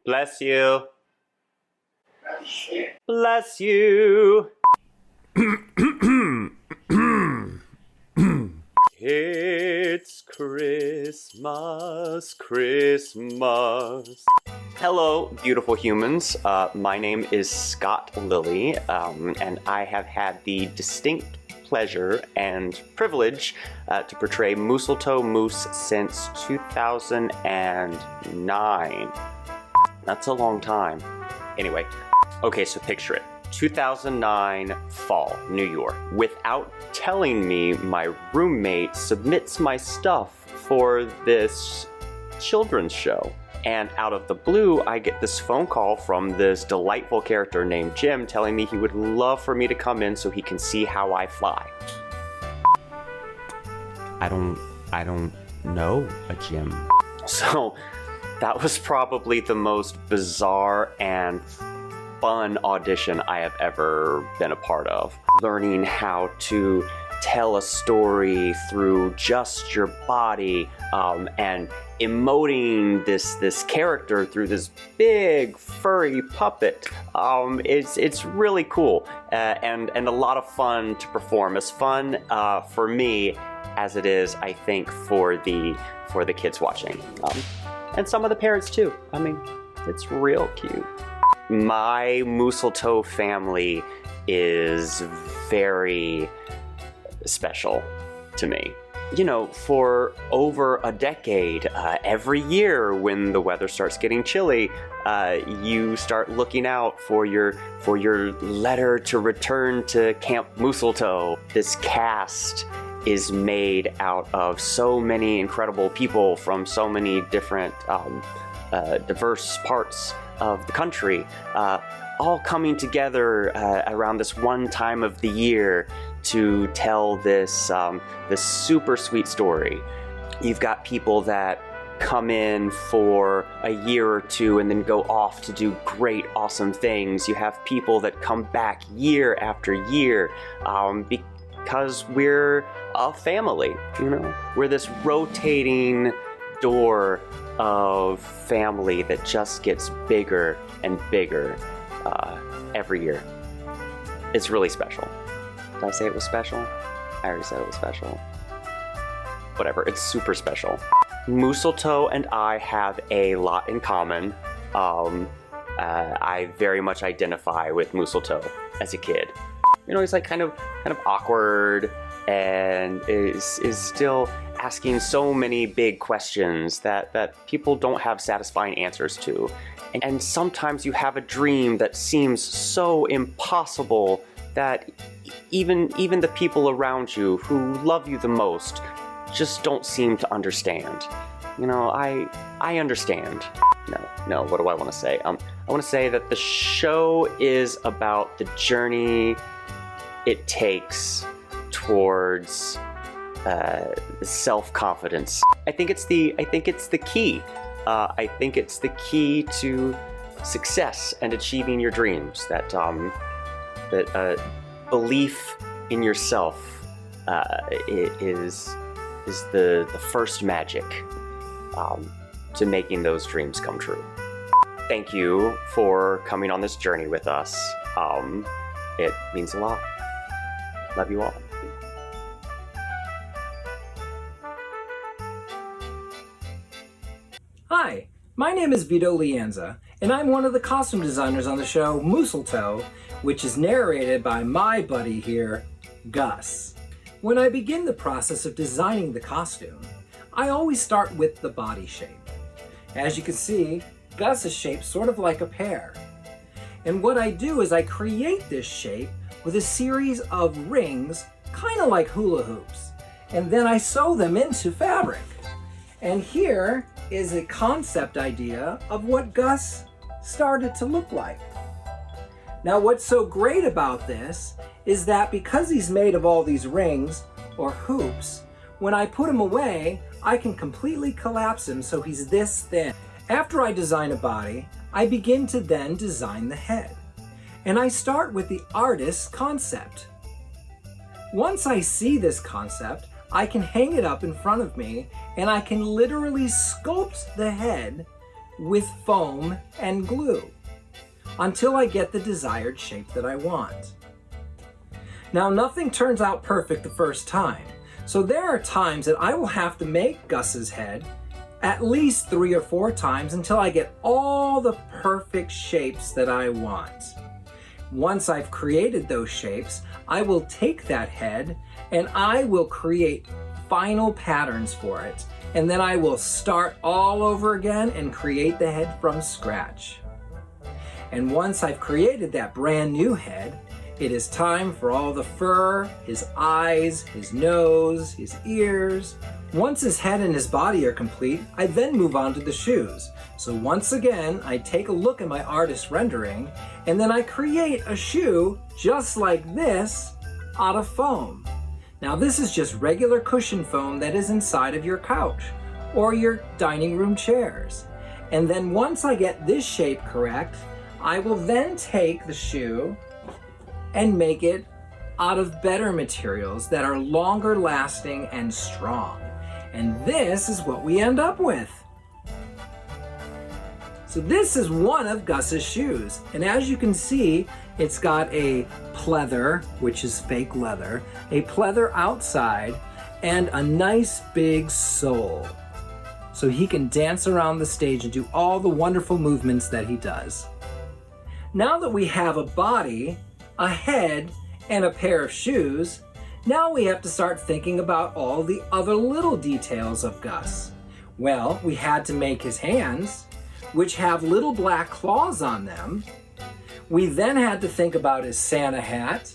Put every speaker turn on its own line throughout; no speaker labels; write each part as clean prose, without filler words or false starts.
Bless you. Bless you. It's Christmas, Christmas. Hello, beautiful humans. My name is Scott Lilly, and I have had the distinct pleasure and privilege to portray Mooseltoe Moose since 2009. That's a long time. Anyway, okay, so picture it. 2009 fall, New York. Without telling me, my roommate submits my stuff for this children's show. And out of the blue, I get this phone call from this delightful character named Jim telling me he would love for me to come in so he can see how I fly. I don't know a Jim. So that was probably the most bizarre and fun audition I have ever been a part of. Learning how to tell a story through just your body, and emoting this character through this big furry puppet. It's really cool and a lot of fun to perform. As fun for me as it is, I think, for the kids watching, and some of the parents too. I mean, it's real cute. My Mooseltoe family is very special to me. You know, for over a decade, every year when the weather starts getting chilly, you start looking out for your letter to return to Camp Mooseltoe. This cast is made out of so many incredible people from so many different diverse parts of the country, all coming together around this one time of the year to tell this super sweet story. You've got people that come in for a year or two and then go off to do great, awesome things. You have people that come back year after year because we're a family, you know? We're this rotating door of family that just gets bigger and bigger every year. It's really special. Did I say it was special? I already said it was special. Whatever, it's super special. Mooseltoe and I have a lot in common. I very much identify with Mooseltoe as a kid. You know, he's like kind of awkward and is still asking so many big questions that people don't have satisfying answers to. And sometimes you have a dream that seems so impossible that even the people around you who love you the most just don't seem to understand. You know, I understand. No, what do I want to say? I want to say that the show is about the journey it takes towards self-confidence. I think it's the key. I think it's the key to success and achieving your dreams. That belief in yourself is the first magic to making those dreams come true. Thank you for coming on this journey with us. It means a lot. Love you all.
Hi, my name is Vito Leanza, and I'm one of the costume designers on the show Mooseltoe, which is narrated by my buddy here, Gus. When I begin the process of designing the costume, I always start with the body shape. As you can see, Gus is shaped sort of like a pear. And what I do is I create this shape with a series of rings, kind of like hula hoops, and then I sew them into fabric. And here is a concept idea of what Gus started to look like. Now, what's so great about this is that because he's made of all these rings or hoops, when I put him away, I can completely collapse him so he's this thin. After I design a body, I begin to then design the head. And I start with the artist's concept. Once I see this concept, I can hang it up in front of me and I can literally sculpt the head with foam and glue until I get the desired shape that I want. Now, nothing turns out perfect the first time, so there are times that I will have to make Gus's head at least 3 or 4 times until I get all the perfect shapes that I want. Once I've created those shapes, I will take that head and I will create final patterns for it, and then I will start all over again and create the head from scratch. And once I've created that brand new head, it is time for all the fur, his eyes, his nose, his ears. Once his head and his body are complete, I then move on to the shoes. So once again, I take a look at my artist rendering, and then I create a shoe just like this out of foam. Now this is just regular cushion foam that is inside of your couch or your dining room chairs. And then once I get this shape correct, I will then take the shoe and make it out of better materials that are longer lasting and strong. And this is what we end up with. So this is one of Gus's shoes. And as you can see, it's got a pleather, which is fake leather, a pleather outside, and a nice big sole. So he can dance around the stage and do all the wonderful movements that he does. Now that we have a body, a head, and a pair of shoes, now we have to start thinking about all the other little details of Gus. Well, we had to make his hands, which have little black claws on them. We then had to think about his Santa hat,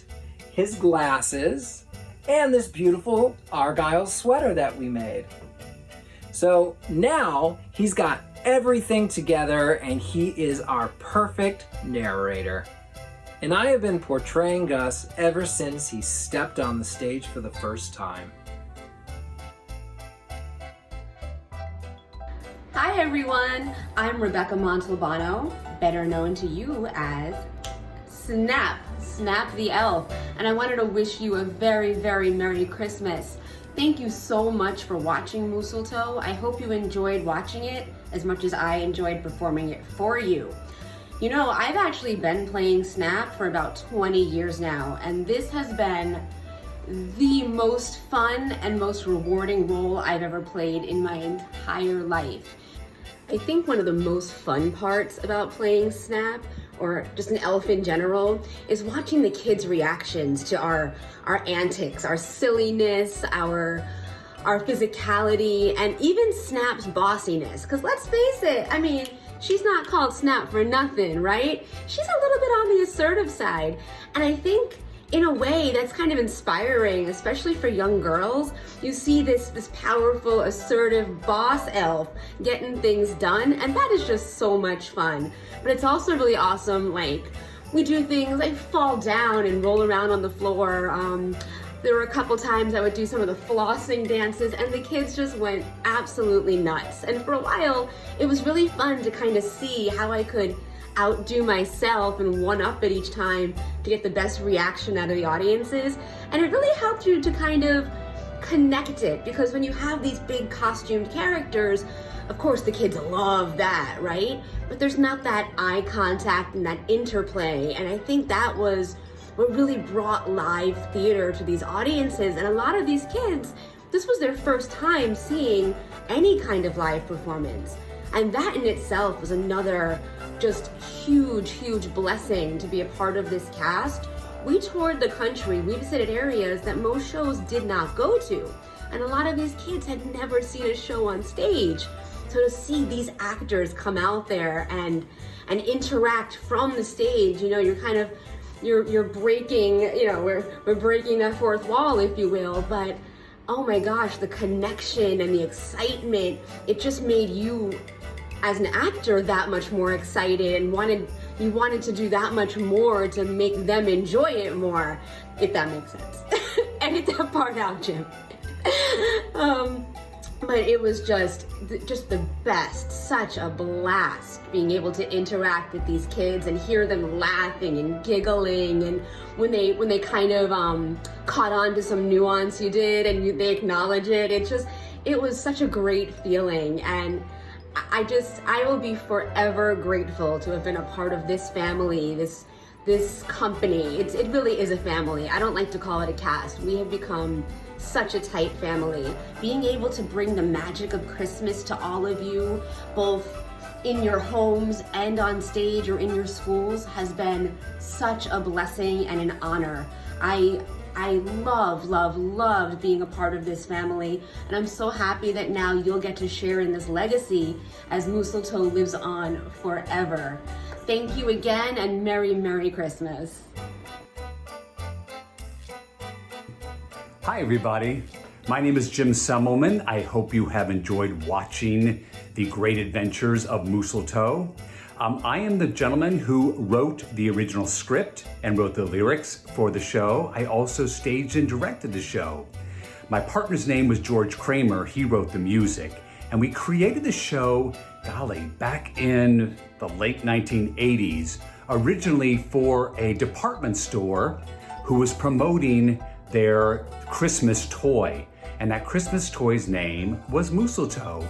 his glasses, and this beautiful Argyle sweater that we made. So now he's got everything together and he is our perfect narrator. And I have been portraying Gus ever since he stepped on the stage for the first time.
Hi everyone, I'm Rebecca Montalbano, better known to you as Snap the Elf, and I wanted to wish you a very, very Merry Christmas. Thank you so much for watching Mooseltoe. I hope you enjoyed watching it as much as I enjoyed performing it for you. You know, I've actually been playing Snap for about 20 years now, and this has been the most fun and most rewarding role I've ever played in my entire life. I think one of the most fun parts about playing Snap, or just an elf in general, is watching the kids' reactions to our antics, our silliness, our physicality, and even Snap's bossiness. Because let's face it, I mean, she's not called Snap for nothing, right? She's a little bit on the assertive side. And I think in a way that's kind of inspiring, especially for young girls. You see this powerful, assertive boss elf getting things done, and that is just so much fun. But it's also really awesome, like, we do things like fall down and roll around on the floor. There were a couple times I would do some of the flossing dances and the kids just went absolutely nuts. And for a while, it was really fun to kind of see how I could outdo myself and one up it each time to get the best reaction out of the audiences. And it really helped you to kind of connect it, because when you have these big costumed characters, of course the kids love that, right? But there's not that eye contact and that interplay. And I think that was what really brought live theater to these audiences. And a lot of these kids, this was their first time seeing any kind of live performance. And that in itself was another just huge blessing to be a part of this cast. We toured the country, we visited areas that most shows did not go to. And a lot of these kids had never seen a show on stage. So to see these actors come out there and interact from the stage, you know, you're kind of, you're breaking, you know, we're breaking that fourth wall, if you will, but oh my gosh, the connection and the excitement, it just made you as an actor that much more excited and you wanted to do that much more to make them enjoy it more, if that makes sense. Edit that part out, Jim. But it was just the best, such a blast being able to interact with these kids and hear them laughing and giggling, and when they kind of caught on to some nuance you did and they acknowledge it, it was such a great feeling. And I will be forever grateful to have been a part of this family, this company. It really is a family. I don't like to call it a cast. We have become such a tight family. Being able to bring the magic of Christmas to all of you, both in your homes and on stage or in your schools, has been such a blessing and an honor. I loved being a part of this family, and I'm so happy that now you'll get to share in this legacy as Mooseltoe lives on forever. Thank you again, and Merry Christmas.
Hi everybody, my name is Jim Semmelman. I hope you have enjoyed watching the great adventures of Mooseltoe. I am the gentleman who wrote the original script and wrote the lyrics for the show. I also staged and directed the show. My partner's name was George Kramer. He wrote the music. And we created the show, golly, back in the late 1980s, originally for a department store who was promoting their Christmas toy. And that Christmas toy's name was Mooseltoe.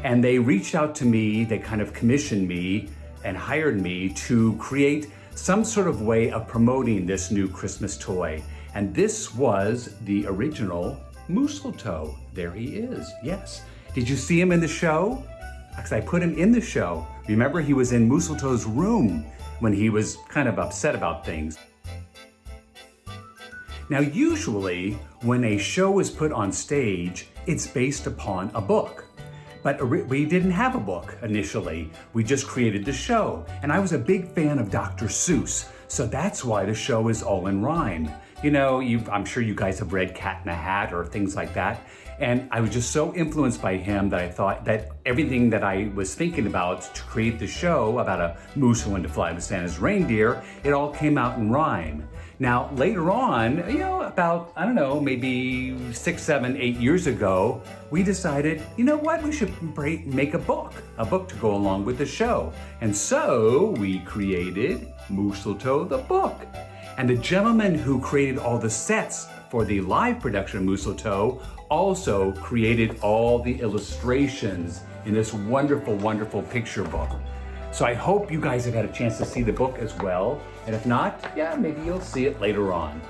And they reached out to me, they kind of commissioned me and hired me to create some sort of way of promoting this new Christmas toy. And this was the original Mooseltoe. There he is, yes. Did you see him in the show? Because I put him in the show. Remember, he was in Mooseltoe's room when he was kind of upset about things. Now, usually when a show is put on stage, it's based upon a book. But we didn't have a book initially. We just created the show. And I was a big fan of Dr. Seuss, so that's why the show is all in rhyme. You know, I'm sure you guys have read Cat in the Hat or things like that. And I was just so influenced by him that I thought that everything that I was thinking about to create the show about a moose who wanted to fly with Santa's reindeer, it all came out in rhyme. Now, later on, you know, about, I don't know, maybe 6, 7, 8 years ago, we decided, you know what, we should make a book to go along with the show. And so we created Mooseltoe the book. And the gentleman who created all the sets for the live production of Mooseltoe also created all the illustrations in this wonderful, wonderful picture book. So I hope you guys have had a chance to see the book as well. And if not, yeah, maybe you'll see it later on.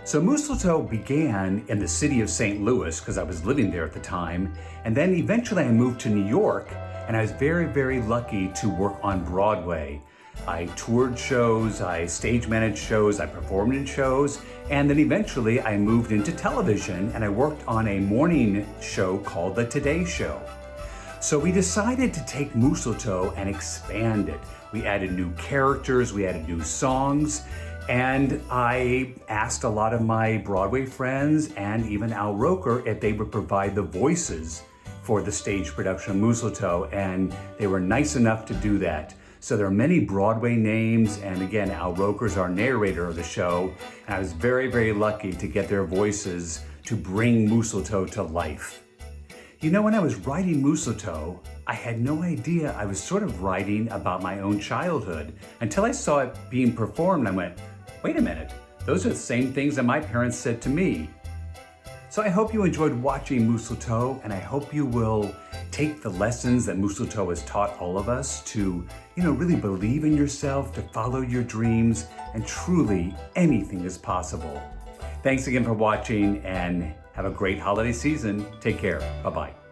So Mooseltoe began in the city of St. Louis because I was living there at the time. And then eventually I moved to New York, and I was very, very lucky to work on Broadway. I toured shows, I stage managed shows, I performed in shows, and then eventually I moved into television and I worked on a morning show called The Today Show. So we decided to take Mooseltoe and expand it. We added new characters, we added new songs, and I asked a lot of my Broadway friends and even Al Roker if they would provide the voices for the stage production of Mooseltoe, and they were nice enough to do that. So there are many Broadway names, and again, Al Roker's our narrator of the show, and I was very, very lucky to get their voices to bring Mooseltoe to life. You know, when I was writing Mooseltoe, I had no idea I was sort of writing about my own childhood until I saw it being performed. I went, wait a minute, those are the same things that my parents said to me. So I hope you enjoyed watching Mooseltoe, and I hope you will take the lessons that Mooseltoe has taught all of us to, really believe in yourself, to follow your dreams, and truly anything is possible. Thanks again for watching, and have a great holiday season. Take care. Bye-bye.